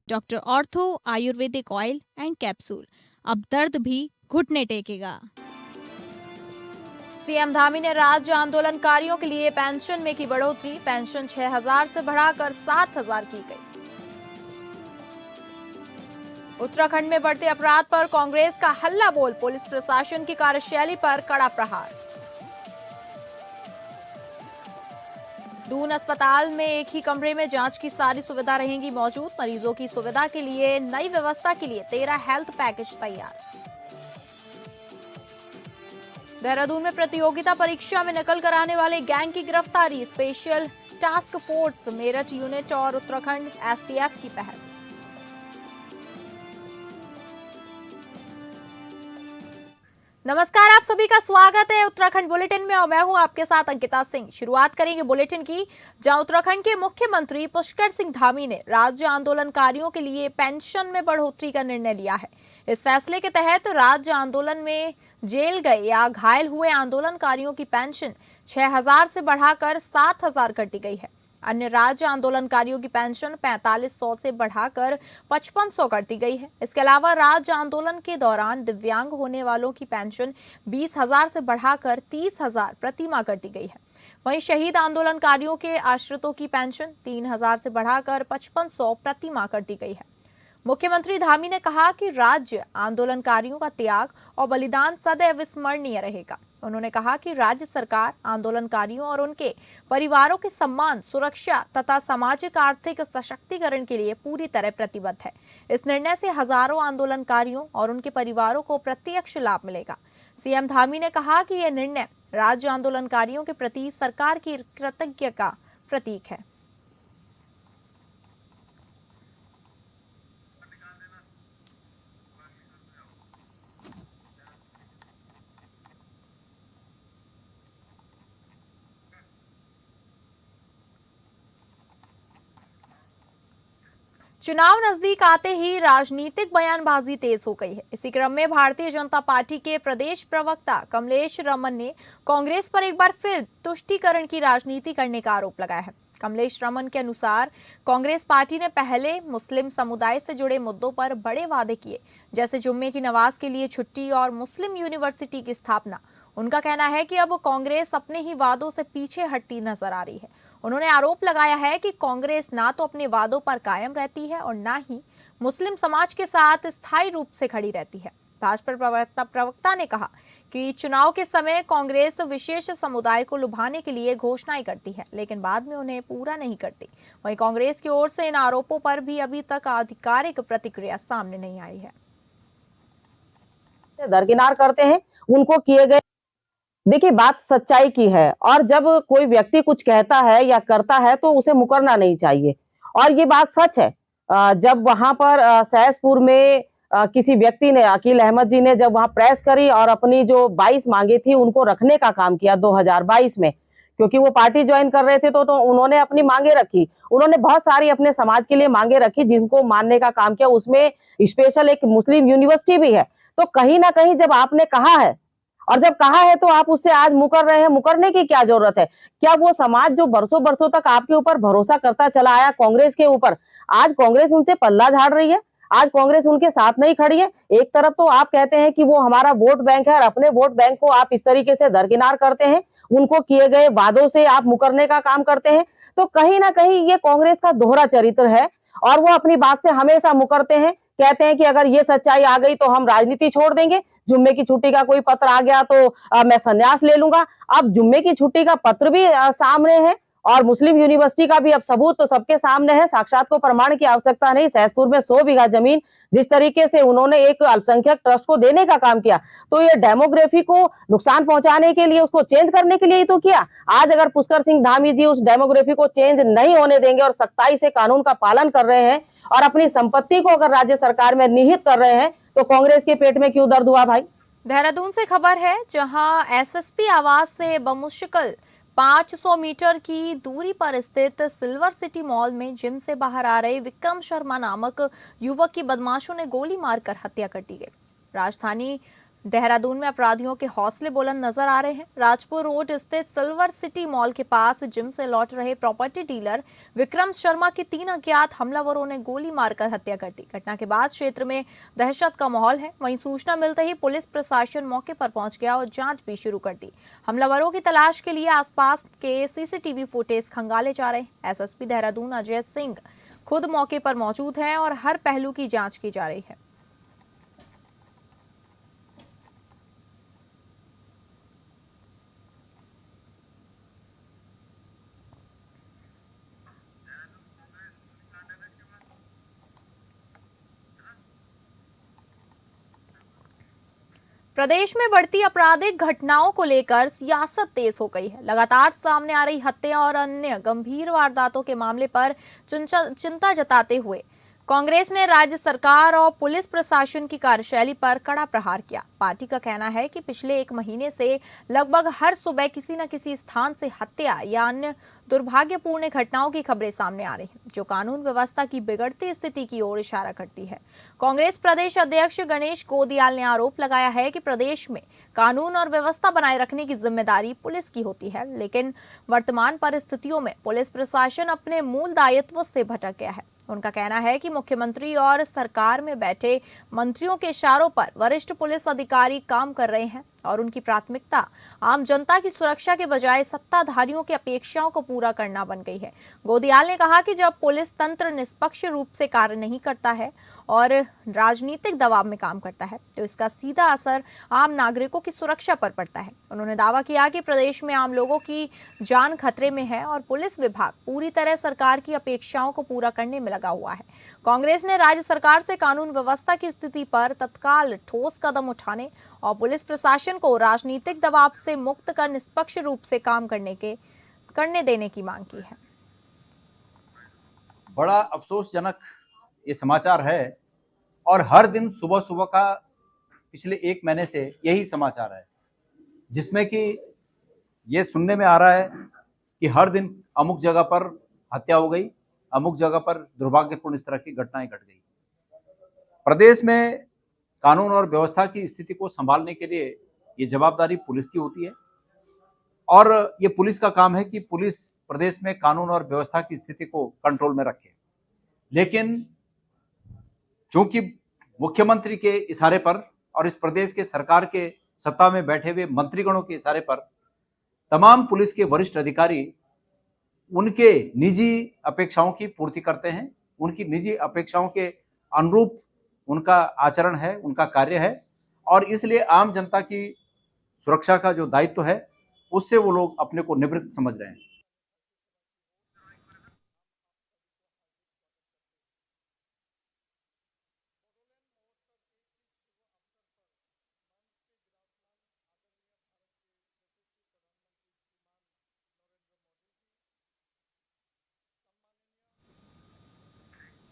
Doctor ortho Ayurvedic oil and capsule, अब दर्द भी घुटने टेकेगा। सीएम धामी ने राज्य आंदोलनकारियों के लिए पेंशन में की बढ़ोतरी, पेंशन 6,000 से बढ़ाकर 7,000 की गई। उत्तराखंड में बढ़ते अपराध पर कांग्रेस का हल्ला बोल, पुलिस प्रशासन की कार्यशैली पर कड़ा प्रहार। दून अस्पताल में एक ही कमरे में जांच की सारी सुविधा रहेंगी मौजूद, मरीजों की सुविधा के लिए नई व्यवस्था के लिए 13 हेल्थ पैकेज तैयार। देहरादून में प्रतियोगिता परीक्षा में नकल कराने वाले गैंग की गिरफ्तारी, special task force Meerut unit और उत्तराखंड एसटीएफ की पहल। नमस्कार, आप सभी का स्वागत है उत्तराखंड बुलेटिन में और मैं हूं आपके साथ अंकिता सिंह। शुरुआत करेंगे बुलेटिन की, जहां उत्तराखंड के मुख्यमंत्री पुष्कर सिंह धामी ने राज्य आंदोलनकारियों के लिए पेंशन में बढ़ोतरी का निर्णय लिया है। इस फैसले के तहत राज्य आंदोलन में जेल गए या घायल हुए आंदोलनकारियों की पेंशन 6,000 से बढ़ाकर 7,000 कर दी गई है। अन्य राज्य आंदोलनकारियों की पेंशन 4500 से बढ़ाकर 5500 कर दी गई है। इसके अलावा राज्य आंदोलन के दौरान दिव्यांग होने वालों की पेंशन 20,000 से बढ़ाकर 30,000 प्रति माह कर दी गई है। वहीं शहीद आंदोलनकारियों के आश्रितों की पेंशन 3,000 से बढ़ाकर 5500 प्रति माह कर दी गई है। मुख्यमंत्री धामी ने कहा कि राज्य आंदोलनकारियों का त्याग और बलिदान सदैव स्मरणीय रहेगा। उन्होंने कहा कि राज्य सरकार आंदोलनकारियों और उनके परिवारों के सम्मान, सुरक्षा तथा सामाजिक आर्थिक सशक्तिकरण के लिए पूरी तरह प्रतिबद्ध है। इस निर्णय से हजारों आंदोलनकारियों और उनके परिवारों को प्रत्यक्ष लाभ मिलेगा। सीएम धामी ने कहा कि यह निर्णय राज्य आंदोलनकारियों के प्रति सरकार की कृतज्ञता का प्रतीक है। चुनाव नजदीक आते ही राजनीतिक बयानबाजी तेज हो गई है। इसी क्रम में भारतीय जनता पार्टी के प्रदेश प्रवक्ता कमलेश रमन ने कांग्रेस पर एक बार फिर तुष्टीकरण की राजनीति करने का आरोप लगाया है। कमलेश रमन के अनुसार कांग्रेस पार्टी ने पहले मुस्लिम समुदाय से जुड़े मुद्दों पर बड़े वादे किए, जैसे जुम्मे की नमाज के लिए छुट्टी और मुस्लिम यूनिवर्सिटी की स्थापना। उनका कहना है कि अब कांग्रेस अपने ही वादों से पीछे हटती नजर आ रही है। उन्होंने आरोप लगाया है कि कांग्रेस ना तो अपने वादों पर कायम रहती है और ना ही मुस्लिम समाज के साथ स्थायी रूप से खड़ी रहती है। भाजपा प्रवक्ता ने कहा कि चुनाव के समय कांग्रेस विशेष समुदाय को लुभाने के लिए घोषणाएं करती है, लेकिन बाद में उन्हें पूरा नहीं करती। वहीं कांग्रेस की ओर से इन आरोपों पर भी अभी तक आधिकारिक प्रतिक्रिया सामने नहीं आई है। दरकिनार करते हैं उनको किए गए। देखिए, बात सच्चाई की है और जब कोई व्यक्ति कुछ कहता है या करता है तो उसे मुकरना नहीं चाहिए और ये बात सच है। जब वहां पर सहसपुर में किसी व्यक्ति ने, अकील अहमद जी ने, जब वहां प्रेस करी और अपनी जो 22 मांगे थी उनको रखने का काम किया 2022 में, क्योंकि वो पार्टी ज्वाइन कर रहे थे तो उन्होंने अपनी मांगे रखी। उन्होंने बहुत सारी अपने समाज के लिए मांगे रखी जिनको मानने का काम किया। उसमें स्पेशल एक मुस्लिम यूनिवर्सिटी भी है। तो कहीं ना कहीं जब आपने कहा है और जब कहा है तो आप उससे आज मुकर रहे हैं। मुकरने की क्या जरूरत है? क्या वो समाज जो बरसों बरसों तक आपके ऊपर भरोसा करता चला आया कांग्रेस के ऊपर, आज कांग्रेस उनसे पल्ला झाड़ रही है? आज कांग्रेस उनके साथ नहीं खड़ी है? एक तरफ तो आप कहते हैं कि वो हमारा वोट बैंक है और अपने वोट बैंक को आप इस तरीके से दरकिनार करते हैं, उनको किए गए वादों से आप मुकरने का काम करते हैं। तो कहीं ना कहीं ये कांग्रेस का दोहरा चरित्र है और वो अपनी बात से हमेशा मुकरते हैं। कहते हैं कि अगर ये सच्चाई आ गई तो हम राजनीति छोड़ देंगे, जुम्मे की छुट्टी का कोई पत्र आ गया तो मैं संन्यास ले लूंगा। अब जुम्मे की छुट्टी का पत्र भी सामने है और मुस्लिम यूनिवर्सिटी का भी अब सबूत तो सबके सामने है। साक्षात को प्रमाण की आवश्यकता नहीं। सहसपुर में 100 बीघा जमीन जिस तरीके से उन्होंने एक अल्पसंख्यक ट्रस्ट को देने का काम किया, तो ये डेमोग्राफी को नुकसान पहुंचाने के लिए, उसको चेंज करने के लिए ही तो किया। आज अगर पुष्कर सिंह धामी जी उस डेमोग्राफी को चेंज नहीं होने देंगे और सख्ताई से कानून का पालन कर रहे हैं और अपनी संपत्ति को अगर राज्य सरकार में निहित कर रहे हैं, तो कांग्रेस के पेट में क्यों दर्द हुआ भाई? देहरादून से खबर है, जहां एसएसपी आवास से बमुश्किल 500 मीटर की दूरी पर स्थित सिल्वर सिटी मॉल में जिम से बाहर आ रहे विक्रम शर्मा नामक युवक की बदमाशों ने गोली मारकर हत्या कर दी गई। राजधानी देहरादून में अपराधियों के हौसले बुलंद नजर आ रहे हैं। राजपुर रोड स्थित सिल्वर सिटी मॉल के पास जिम से लौट रहे प्रॉपर्टी डीलर विक्रम शर्मा की 3 अज्ञात हमलावरों ने गोली मारकर हत्या कर दी। घटना के बाद क्षेत्र में दहशत का माहौल है। वहीं सूचना मिलते ही पुलिस प्रशासन मौके पर पहुंच गया और जांच भी शुरू कर दी। हमलावरों की तलाश के लिए आसपास के सीसीटीवी फुटेज खंगाले जा रहे हैं। एसएसपी देहरादून अजय सिंह खुद मौके पर मौजूद हैं और हर पहलू की जांच की जा रही है। प्रदेश में बढ़ती आपराधिक घटनाओं को लेकर सियासत तेज हो गई है। लगातार सामने आ रही हत्या और अन्य गंभीर वारदातों के मामले पर चिंता जताते हुए कांग्रेस ने राज्य सरकार और पुलिस प्रशासन की कार्यशैली पर कड़ा प्रहार किया। पार्टी का कहना है कि पिछले 1 महीने से लगभग हर सुबह किसी न किसी स्थान से हत्या या अन्य दुर्भाग्यपूर्ण घटनाओं की खबरें सामने आ रही हैं, जो कानून व्यवस्था की बिगड़ती स्थिति की ओर इशारा करती है। कांग्रेस प्रदेश अध्यक्ष गणेश गोदियाल ने आरोप लगाया है कि प्रदेश में कानून और व्यवस्था बनाए रखने की जिम्मेदारी पुलिस की होती है, लेकिन वर्तमान परिस्थितियों में पुलिस प्रशासन अपने मूल दायित्व से भटक गया है। उनका कहना है कि मुख्यमंत्री और सरकार में बैठे मंत्रियों के इशारों पर वरिष्ठ पुलिस अधिकारी काम कर रहे हैं और उनकी प्राथमिकता आम जनता की सुरक्षा के बजाय सत्ताधारियों की अपेक्षाओं को पूरा करना बन गई है। गोदियाल ने कहा कि जब पुलिस तंत्र निष्पक्ष रूप से कार्य नहीं करता है और राजनीतिक दबाव में काम करता है, तो इसका सीधा असर आम नागरिकों की सुरक्षा पर पड़ता है। उन्होंने दावा किया कि प्रदेश में आम लोगों की जान खतरे में है और पुलिस विभाग पूरी तरह सरकार की अपेक्षाओं को पूरा करने में लगा हुआ है। कांग्रेस ने राज्य सरकार से कानून व्यवस्था की स्थिति पर तत्काल ठोस कदम उठाने और पुलिस प्रशासन को राजनीतिक दबाव से मुक्त कर निष्पक्ष रूप से काम करने देने की मांग की है। बड़ा अफसोसजनक ये समाचार है और हर दिन सुबह सुबह का पिछले 1 महीने से यही समाचार है, जिसमें कि ये सुनने में आ रहा है कि हर दिन अमुक जगह पर हत्या हो गई, अमुक जगह पर दुर्भाग्यपूर्ण इस तरह की घटनाएं घट गई। प्रदेश में कानून और व्यवस्था की स्थिति को संभालने के लिए ये जवाबदारी पुलिस की होती है और ये पुलिस का काम है कि पुलिस प्रदेश में कानून और व्यवस्था की स्थिति को कंट्रोल में रखे। लेकिन चूंकि मुख्यमंत्री के इशारे पर और इस प्रदेश के सरकार के सत्ता में बैठे हुए मंत्रीगणों के इशारे पर तमाम पुलिस के वरिष्ठ अधिकारी उनके निजी अपेक्षाओं की पूर्ति करते हैं। उनकी निजी अपेक्षाओं के अनुरूप उनका आचरण है, उनका कार्य है और इसलिए आम जनता की सुरक्षा का जो दायित्व है उससे वो लोग अपने को निवृत्त समझ रहे हैं।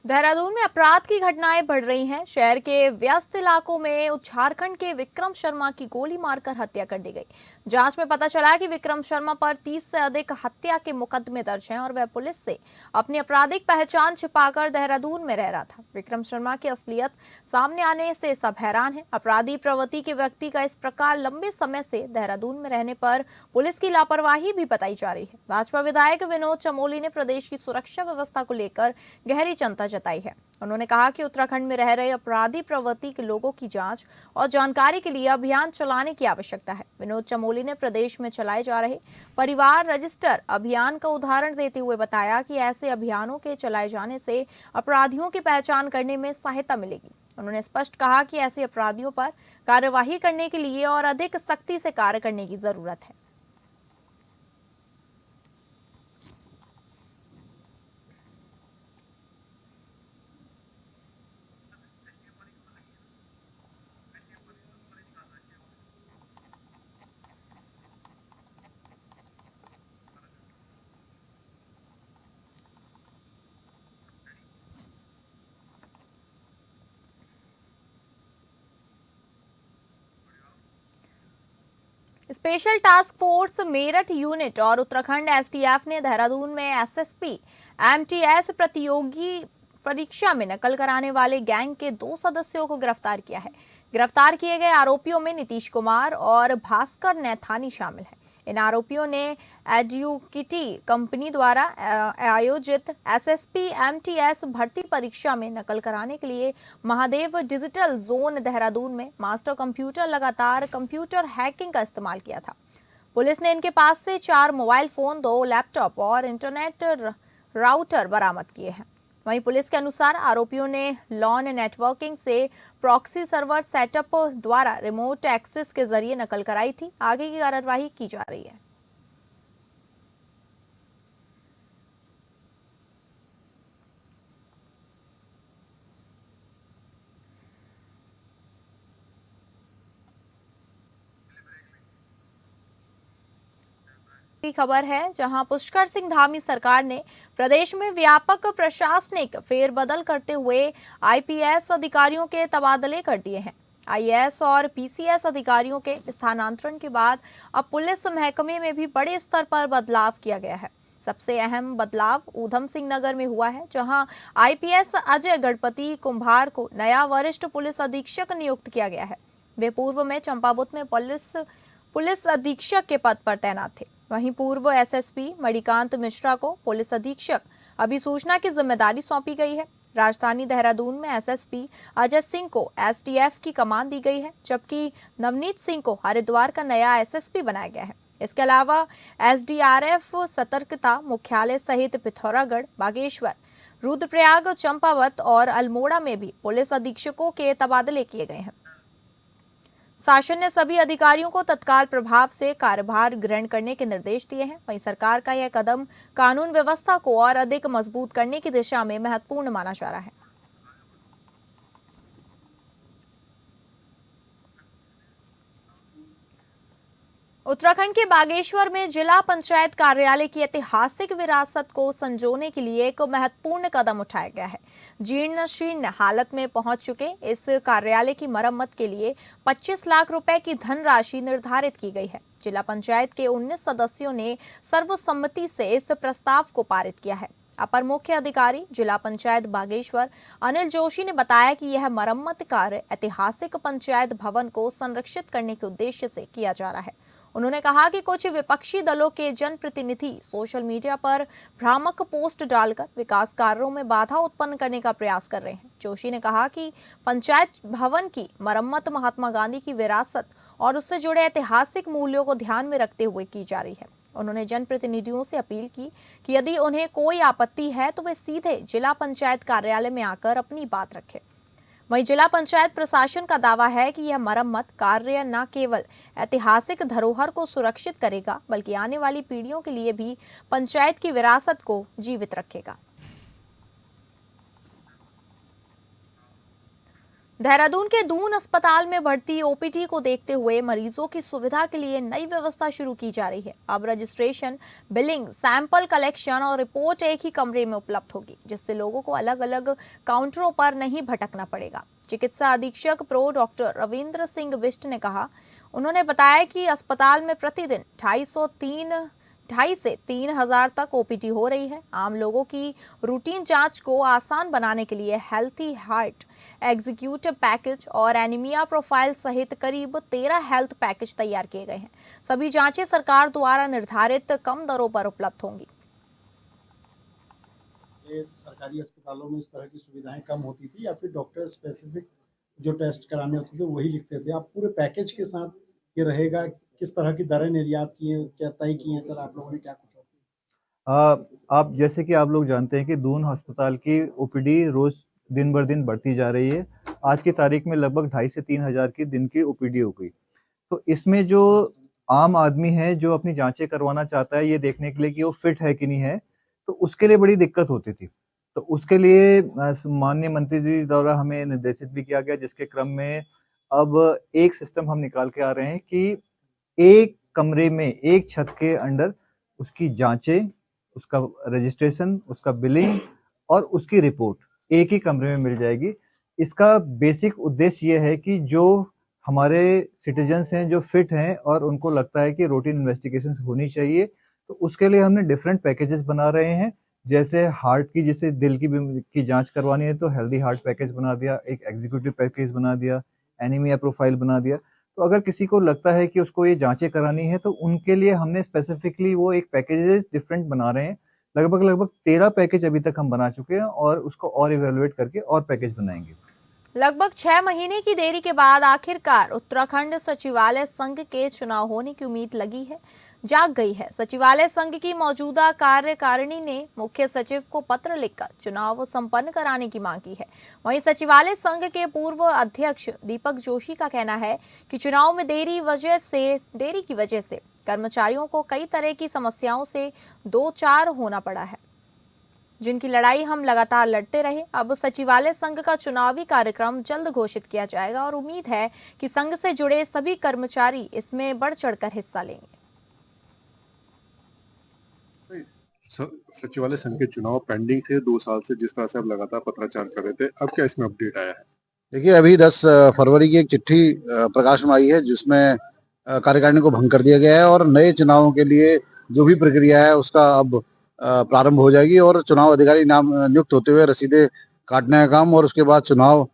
देहरादून में अपराध की घटनाएं बढ़ रही हैं। शहर के व्यस्त इलाकों में झारखंड के विक्रम शर्मा की गोली मारकर हत्या कर दी गई। जांच में पता चला कि विक्रम शर्मा पर 30 से अधिक हत्या के मुकदमे दर्ज हैं और वह पुलिस से अपनी आपराधिक पहचान छिपाकर देहरादून में रह रहा था। विक्रम शर्मा की असलियत सामने आने से सब हैरान है। अपराधी प्रवृत्ति के व्यक्ति का इस प्रकार लंबे समय से देहरादून में रहने पर पुलिस की लापरवाही भी बताई जा रही है। भाजपा विधायक विनोद चमोली ने प्रदेश की सुरक्षा व्यवस्था को लेकर गहरी चिंता जताई है। उन्होंने कहा कि उत्तराखंड में रह रहे अपराधी प्रवृत्ति के लोगों की जांच और जानकारी के लिए अभियान चलाने की आवश्यकता है। विनोद चमोली ने प्रदेश में चलाए जा रहे परिवार रजिस्टर अभियान का उदाहरण देते हुए बताया कि ऐसे अभियानों के चलाए जाने से अपराधियों की पहचान करने में सहायता मिलेगी। उन्होंने स्पष्ट कहा कि ऐसे अपराधियों पर कार्यवाही करने के लिए और अधिक सख्ती से कार्य करने की जरूरत है। Special task force Meerut unit और उत्तराखंड एसटीएफ ने देहरादून में एसएसपी एमटीएस प्रतियोगी परीक्षा में नकल कराने वाले गैंग के 2 सदस्यों को गिरफ्तार किया है। गिरफ्तार किए गए आरोपियों में नीतीश कुमार और भास्कर नैथानी शामिल हैं। इन आरोपियों ने एड्यूकिटी कंपनी द्वारा आयोजित एसएसपी एमटीएस भर्ती परीक्षा में नकल कराने के लिए महादेव डिजिटल जोन देहरादून में मास्टर कंप्यूटर लगातार कंप्यूटर हैकिंग का इस्तेमाल किया था। पुलिस ने इनके पास से 4 मोबाइल फोन, 2 लैपटॉप और इंटरनेट राउटर बरामद किए हैं। वहीं पुलिस के अनुसार आरोपियों ने लॉन नेटवर्किंग से प्रॉक्सी सर्वर सेटअप द्वारा रिमोट एक्सेस के जरिए नकल कराई थी। आगे की कार्यवाही की जा रही है। खबर है जहां पुष्कर सिंह धामी सरकार ने प्रदेश में व्यापक प्रशासनिक फेरबदल करते हुए आईपीएस अधिकारियों के तबादले कर दिए हैं। आईएएस और पीसीएस अधिकारियों के स्थानांतरण के बाद अब पुलिस महकमे में भी बड़े स्तर पर बदलाव किया गया है। सबसे अहम बदलाव ऊधम सिंह नगर में हुआ है, जहां आईपीएस अजय गणपति कुंभार को नया वरिष्ठ पुलिस अधीक्षक नियुक्त किया गया है। वे पूर्व में चंपावत में पुलिस अधीक्षक के पद पर तैनात थे। वहीं पूर्व एसएसपी मणिकांत मिश्रा को पुलिस अधीक्षक अभिसूचना की जिम्मेदारी सौंपी गई है। राजधानी देहरादून में एसएसपी अजय सिंह को एसटीएफ की कमान दी गई है, जबकि नवनीत सिंह को हरिद्वार का नया एसएसपी बनाया गया है। इसके अलावा एसडीआरएफ सतर्कता मुख्यालय सहित पिथौरागढ़, बागेश्वर, रुद्रप्रयाग, चंपावत और अल्मोड़ा में भी पुलिस अधीक्षकों के तबादले किए गए हैं। शासन ने सभी अधिकारियों को तत्काल प्रभाव से कार्यभार ग्रहण करने के निर्देश दिए हैं। वहीं सरकार का यह कदम कानून व्यवस्था को और अधिक मजबूत करने की दिशा में महत्वपूर्ण माना जा रहा है। उत्तराखंड के बागेश्वर में जिला पंचायत कार्यालय की ऐतिहासिक विरासत को संजोने के लिए एक महत्वपूर्ण कदम उठाया गया है। जीर्ण शीर्ण हालत में पहुंच चुके इस कार्यालय की मरम्मत के लिए 25 लाख रुपए की धनराशि निर्धारित की गई है। जिला पंचायत के 19 सदस्यों ने सर्वसम्मति से इस प्रस्ताव को पारित किया है। अपर मुख्य अधिकारी जिला पंचायत बागेश्वर अनिल जोशी ने बताया कि यह मरम्मत कार्य ऐतिहासिक पंचायत भवन को संरक्षित करने के उद्देश्य से किया जा रहा है। उन्होंने कहा कि कुछ विपक्षी दलों के जनप्रतिनिधि सोशल मीडिया पर भ्रामक पोस्ट डालकर विकास कार्यों में बाधा उत्पन्न करने का प्रयास कर रहे हैं। जोशी ने कहा कि पंचायत भवन की मरम्मत महात्मा गांधी की विरासत और उससे जुड़े ऐतिहासिक मूल्यों को ध्यान में रखते हुए की जा रही है। उन्होंने जनप्रतिनिधियों से अपील की कि यदि उन्हें कोई आपत्ति है तो वे सीधे जिला पंचायत कार्यालय में आकर अपनी बात रखें। वहीं जिला पंचायत प्रशासन का दावा है कि यह मरम्मत कार्य न केवल ऐतिहासिक धरोहर को सुरक्षित करेगा, बल्कि आने वाली पीढ़ियों के लिए भी पंचायत की विरासत को जीवित रखेगा। देहरादून के दून अस्पताल में भर्ती ओपीडी को देखते हुए मरीजों की सुविधा के लिए नई व्यवस्था शुरू की जा रही है। अब रजिस्ट्रेशन, बिलिंग, सैंपल कलेक्शन और रिपोर्ट एक ही कमरे में उपलब्ध होगी, जिससे लोगों को अलग अलग काउंटरों पर नहीं भटकना पड़ेगा। चिकित्सा अधीक्षक प्रो डॉक्टर रविंद्र सिंह बिष्ट ने कहा, उन्होंने बताया कि अस्पताल में प्रतिदिन 2.5 से 3,000 तक ओपीडी हो रही है। आम लोगों की रूटीन जांच को आसान बनाने के लिए हेल्थी हार्ट एग्जीक्यूटिव पैकेज और एनीमिया प्रोफाइल सहित करीब 13 हेल्थ पैकेज तैयार किए गए हैं। सभी जांचें सरकार द्वारा निर्धारित कम दरों पर उपलब्ध होंगी। सरकारी अस्पतालों में इस तरह की सुविधाएं कम होती थी या फिर डॉक्टर स्पेसिफिक जो टेस्ट कराने होते थे वही लिखते थे। आप पूरे पैकेज के साथ ये रहेगा, किस तरह की दरें निर्यात की हैं, क्या तय की हैं सर आप लोगों ने, क्या कुछ? आप जैसे कि आप लोग जानते हैं कि दून अस्पताल की ओपीडी रोज दिन भर दिन बढ़ती जा रही है। आज की तारीख में लगभग 2.5 से 3 हज़ार की दिन की ओपीडी हो गई। तो इसमें जो आम आदमी है जो अपनी जांचें करवाना चाहता है ये देखने के लिए कि वो फिट है कि नहीं है, तो उसके लिए बड़ी दिक्कत होती थी। तो उसके लिए माननीय मंत्री जी द्वारा हमें निर्देशित भी किया गया, जिसके क्रम में अब एक सिस्टम हम निकाल के आ रहे हैं कि एक कमरे में एक छत के अंडर उसकी जांचें, उसका रजिस्ट्रेशन, उसका बिलिंग और उसकी रिपोर्ट एक ही कमरे में मिल जाएगी। इसका बेसिक उद्देश्य ये है कि जो हमारे सिटीजन्स हैं जो फिट हैं और उनको लगता है कि रूटीन इन्वेस्टिगेशंस होनी चाहिए, तो उसके लिए हमने डिफरेंट पैकेजेस बना रहे हैं, जैसे हार्ट की, जैसे दिल की जांच करवानी है तो हेल्दी हार्ट पैकेज बना दिया, एक एग्जीक्यूटिव पैकेज बना दिया, एनीमिया प्रोफाइल बना दिया। तो अगर किसी को लगता है कि उसको ये जांचें करानी है तो उनके लिए हमने स्पेसिफिकली वो एक पैकेजेस डिफरेंट बना रहे हैं। लगभग 13 पैकेज अभी तक हम बना चुके हैं और उसको और इवेलुएट करके और पैकेज बनाएंगे। लगभग 6 महीने की देरी के बाद आखिरकार उत्तराखंड सचिवालय संघ के चुनाव होने की उम्मीद जाग गई है। सचिवालय संघ की मौजूदा कार्यकारिणी ने मुख्य सचिव को पत्र लिखकर चुनाव संपन्न कराने की मांग की है। वहीं सचिवालय संघ के पूर्व अध्यक्ष दीपक जोशी का कहना है कि चुनाव में देरी की वजह से कर्मचारियों को कई तरह की समस्याओं से दो चार होना पड़ा है, जिनकी लड़ाई हम लगातार लड़ते रहे। अब सचिवालय संघ का चुनावी कार्यक्रम जल्द घोषित किया जाएगा और उम्मीद है कि संघ से जुड़े सभी कर्मचारी इसमें बढ़ चढ़कर हिस्सा लेंगे। सचिवालय संघ के चुनाव पेंडिंग थे 2 साल से, जिस तरह से अब लगातार पत्राचार कर रहे थे, अब क्या इसमें अपडेट आया है? देखिए, अभी 10 फरवरी की एक चिट्ठी प्रकाश में आई है जिसमें कार्यकारिणी को भंग कर दिया गया है और नए चुनावों के लिए जो भी प्रक्रिया है उसका अब प्रारंभ हो जाएगी और चुनाव अधिकारी नियुक्त होते हुए रसीदें काटने का काम और उसके बाद चुनाव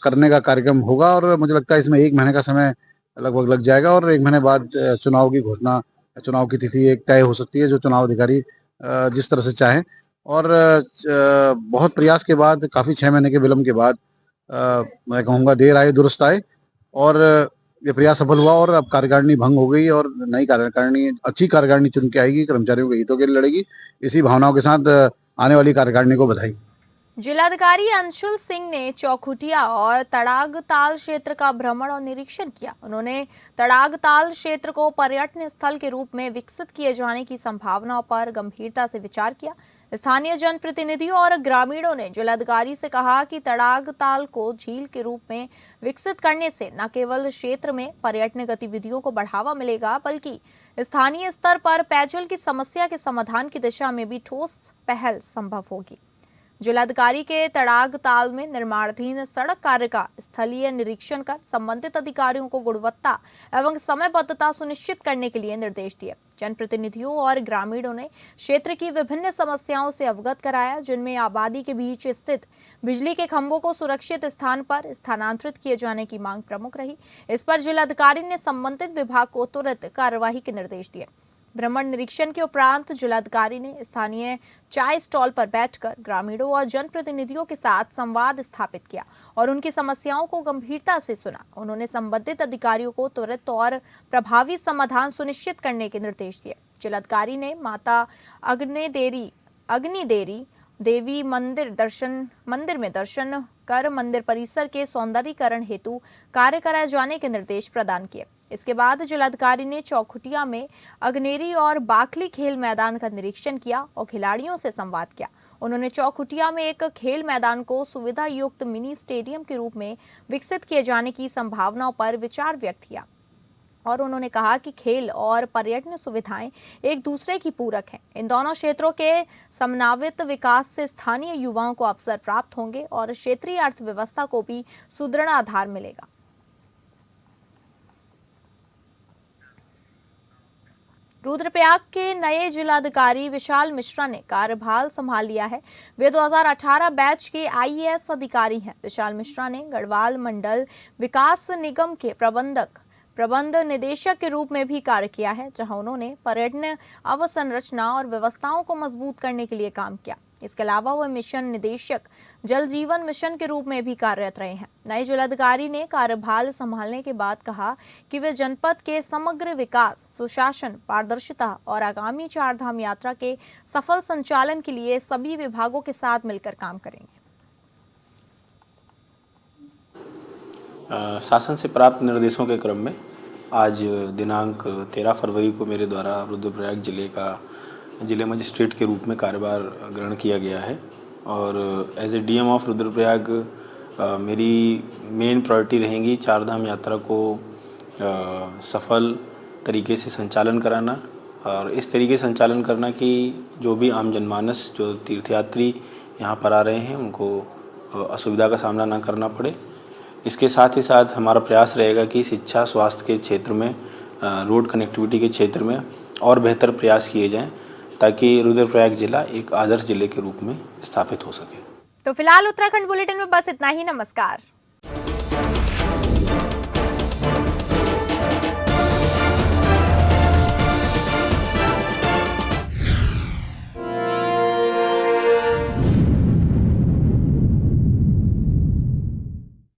करने का कार्यक्रम होगा। और मुझे लगता है इसमें 1 महीने का समय लगभग लग जाएगा और 1 महीने बाद चुनाव की घोषणा, चुनाव की तिथि एक तय हो सकती है, जो चुनाव अधिकारी जिस तरह से चाहें। और बहुत प्रयास के बाद, काफी 6 महीने के विलम्ब के बाद, मैं कहूँगा देर आए दुरुस्त आए और ये प्रयास सफल हुआ और अब कार्यकारिणी भंग हो गई और नई कार्यकारिणी, अच्छी कार्यकारिणी चुन के आएगी, कर्मचारियों के हितों के लिए लड़ेगी। इसी भावनाओं के साथ आने वाली कार्यकारिणी को बधाई। जिलाधिकारी अंशुल सिंह ने चौखुटिया और तड़ागताल क्षेत्र का भ्रमण और निरीक्षण किया। उन्होंने तड़ागताल क्षेत्र को पर्यटन स्थल के रूप में विकसित किए जाने की संभावनाओं पर गंभीरता से विचार किया। स्थानीय जनप्रतिनिधियों और ग्रामीणों ने जिलाधिकारी से कहा कि तड़ागताल को झील के रूप में विकसित करने से न केवल क्षेत्र में पर्यटन गतिविधियों को बढ़ावा मिलेगा, बल्कि स्थानीय स्तर पर पेयजल की समस्या के समाधान की दिशा में भी ठोस पहल संभव होगी। जिलाधिकारी के तड़ागताल में निर्माणाधीन सड़क कार्य का स्थलीय निरीक्षण कर संबंधित अधिकारियों को गुणवत्ता एवं समयबद्धता सुनिश्चित करने के लिए निर्देश दिए। जनप्रतिनिधियों और ग्रामीणों ने क्षेत्र की विभिन्न समस्याओं से अवगत कराया, जिनमें आबादी के बीच स्थित बिजली के खंभों को सुरक्षित स्थान पर स्थानांतरित किए जाने की मांग प्रमुख रही। इस पर जिलाधिकारी ने संबंधित विभाग को तुरंत कार्यवाही के निर्देश दिए। भ्रमण निरीक्षण के उपरांत जिलाधिकारी ने स्थानीय चाय स्टॉल पर बैठकर ग्रामीणों और जनप्रतिनिधियों के साथ संवाद स्थापित किया और उनकी समस्याओं को गंभीरता से सुना। उन्होंने संबंधित अधिकारियों को त्वरित और प्रभावी समाधान सुनिश्चित करने के निर्देश दिए। जिलाधिकारी ने माता अग्निदेवी देवी मंदिर में दर्शन कर मंदिर परिसर के सौंदर्यीकरण हेतु कार्य कराए जाने के निर्देश प्रदान किए। इसके बाद जिलाधिकारी ने चौखुटिया में अग्नेरी और बाखली खेल मैदान का निरीक्षण किया और खिलाड़ियों से संवाद किया। उन्होंने चौखुटिया में एक खेल मैदान को सुविधा युक्त मिनी स्टेडियम के रूप में विकसित किए जाने की संभावनाओं पर विचार व्यक्त किया और उन्होंने कहा कि खेल और पर्यटन सुविधाएं एक दूसरे की पूरक हैं। इन दोनों क्षेत्रों के समन्वित विकास से स्थानीय युवाओं को अवसर प्राप्त होंगे और क्षेत्रीय अर्थव्यवस्था को भी सुदृढ़ आधार मिलेगा। रुद्रप्रयाग के नए जिलाधिकारी विशाल मिश्रा ने कार्यभार संभाल लिया है। वे 2018 बैच के IAS अधिकारी हैं। विशाल मिश्रा ने गढ़वाल मंडल विकास निगम के प्रबंध निदेशक के रूप में भी कार्य किया है, जहां उन्होंने पर्यटन अवसंरचना और व्यवस्थाओं को मजबूत करने के लिए काम किया। इसके अलावा वह मिशन निदेशक जल जीवन मिशन के रूप में भी कार्यरत रहे हैं। नए जिलाधिकारी ने कार्यभार संभालने के बाद कहा कि वे जनपद के समग्र विकास, सुशासन, पारदर्शिता और आगामी 4 धाम यात्रा के सफल संचालन के लिए सभी विभागों के साथ मिलकर काम करेंगे। शासन से प्राप्त निर्देशों के क्रम में आज दिनांक 13 फरवरी को मेरे द्वारा रुद्रप्रयाग जिले मजिस्ट्रेट के रूप में कार्यभार ग्रहण किया गया है और as a DM of Rudraprayag मेरी मेन प्रायोरिटी रहेंगी 4 धाम यात्रा को सफल तरीके से संचालन कराना और इस तरीके से संचालन करना कि जो भी आम जनमानस, जो तीर्थयात्री यहाँ पर आ रहे हैं, उनको असुविधा का सामना ना करना पड़े। इसके साथ ही साथ हमारा प्रयास रहेगा कि शिक्षा, स्वास्थ्य के क्षेत्र में, रोड कनेक्टिविटी के क्षेत्र में और बेहतर प्रयास किए जाएं ताकि रुद्रप्रयाग जिला एक आदर्श जिले के रूप में स्थापित हो सके। तो फिलहाल उत्तराखंड बुलेटिन में बस इतना ही। नमस्कार।